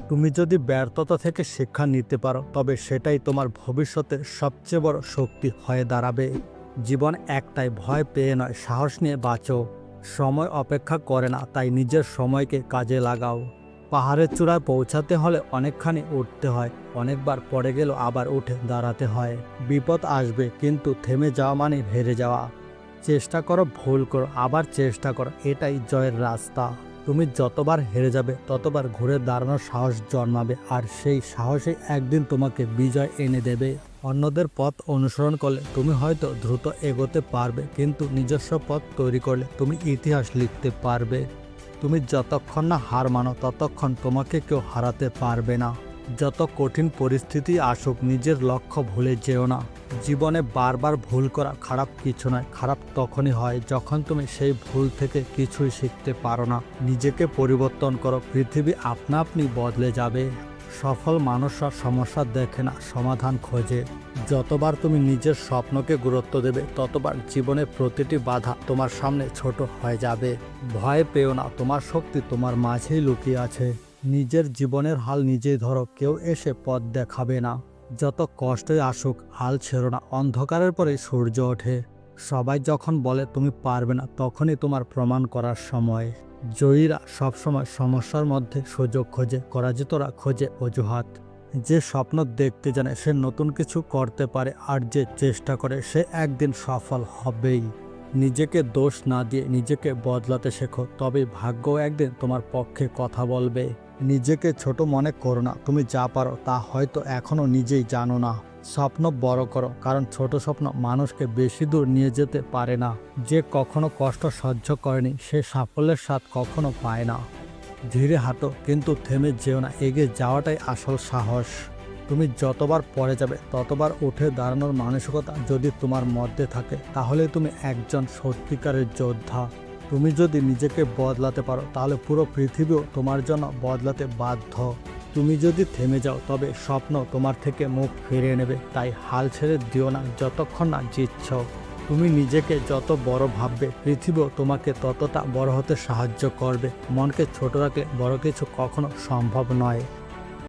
তুমি যদি ব্যর্থতা থেকে শিক্ষা নিতে পারো তবে সেটাই তোমার ভবিষ্যতের সবচেয়ে বড় শক্তি হয়ে দাঁড়াবে। জীবন একটাই, ভয় পেয়ে নয়, সাহস নিয়ে বাঁচো। সময় অপেক্ষা করে না, তাই নিজের সময়কে কাজে লাগাও। পাহাড়ের চূড়ায় পৌঁছাতে হলে অনেকখানি উঠতে হয়, অনেকবার পড়ে গেলেও আবার উঠে দাঁড়াতে হয়। বিপদ আসবে, কিন্তু থেমে যাওয়া মানে হেরে যাওয়া। চেষ্টা করো, ভুল করো, আবার চেষ্টা করো, এটাই জয়ের রাস্তা। তুমি যতবার হেরে যাবে ততবার ঘুরে দাঁড়ানোর সাহস জন্মাবে, আর সেই সাহসই একদিন তোমাকে বিজয় এনে দেবে। অন্যদের পথ অনুসরণ করলে তুমি হয়তো দ্রুত এগোতে পারবে, কিন্তু নিজস্ব পথ তৈরি করলে তুমি ইতিহাস লিখতে পারবে। তুমি যতক্ষণ না হার মানো ততক্ষণ তোমাকে কেউ হারাতে পারবে না। যত কঠিন পরিস্থিতি আসুক, নিজের লক্ষ্য ভুলে যেও না। জীবনে বারবার ভুল করা খারাপ কিছু নয়, খারাপ তখনই হয় যখন তুমি সেই ভুল থেকে কিছুই শিখতে পারো না। নিজেকে পরিবর্তন করো, পৃথিবী আপনা আপনি বদলে যাবে। সফল মানুষরা সমস্যা দেখে না, সমাধান খোঁজে। যতবার তুমি নিজের স্বপ্নকে গুরুত্ব দেবে ততবার জীবনের প্রতিটি বাধা তোমার সামনে ছোট হয়ে যাবে। ভয় পেও না, তোমার শক্তি তোমার মাঝেই লুকিয়ে আছে। নিজের জীবনের হাল নিজেই ধরো, কেউ এসে পথ দেখাবে না। যত কষ্টই আসুক, হাল ছেড়ো না, অন্ধকারের পরে সূর্য ওঠে। সবাই যখন বলে তুমি পারবে না, তখনই তোমার প্রমাণ করার সময়। জয়ীরা সবসময় সমস্যার মধ্যে সুযোগ খোঁজে, পরাজিতরা খোঁজে অজুহাত। যে স্বপ্ন দেখতে জানে সে নতুন কিছু করতে পারে, আর যে চেষ্টা করে সে একদিন সফল হবেই। নিজেকে দোষ না দিয়ে নিজেকে বদলাতে শেখো, তবেই ভাগ্য একদিন তোমার পক্ষে কথা বলবে। নিজেকে ছোট মনে করো না, তুমি যা পারো তা হয়তো এখনো নিজেই জানো না। স্বপ্ন বড় করো, কারণ ছোট স্বপ্ন মানুষকে বেশি দূর নিয়ে যেতে পারে না। যে কখনো কষ্ট সহ্য করেনি সে সাফল্যের স্বাদ কখনো পায় না। ধীরে হাঁটো, কিন্তু থেমে যেও না, এগিয়ে যাওয়াটাই আসল সাহস। তুমি যতবার পড়ে যাবে ততবার উঠে দাঁড়ানোর মানসিকতা যদি তোমার মধ্যে থাকে, তাহলে তুমি একজন সত্যিকারের যোদ্ধা। তুমি যদি নিজেকে বদলাতে পারো তাহলে পুরো পৃথিবীও তোমার জন্য বদলাতে বাধ্য। তুমি যদি থেমে যাও তবে স্বপ্ন তোমার থেকে মুখ ফিরিয়ে নেবে। তাই হাল ছেড়ে দিও না যতক্ষণ না জিতছ। তুমি নিজেকে যত বড় ভাববে পৃথিবীও তোমাকে ততটা বড় হতে সাহায্য করবে। মনকে ছোট রাখলে বড় কিছু কখনো সম্ভব নয়।